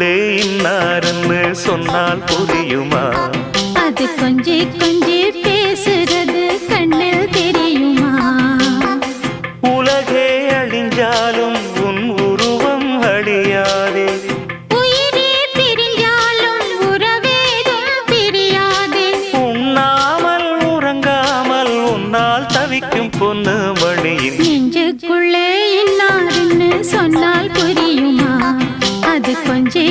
நெஞ்சுக்குள்ளே இன்னாருன்னு சொன்னால் புரியுமா? அது கொஞ்சி கொஞ்சி பேசுறது கண்ணில் தெரியுமா? உலகே அழிஞ்சாலும் உன் உருவம் அழியாதே, உயிரே பிரிஞ்சாலும் உறவேதும் பிரியாதே. உண்ணாமல் உறங்காமல் உன்னால் தவிக்கும் பொண்ணு மணியின் நெஞ்சுக்குள்ளே இன்னாருன்னு சொன்னால் புரியுமா? அது கொஞ்சி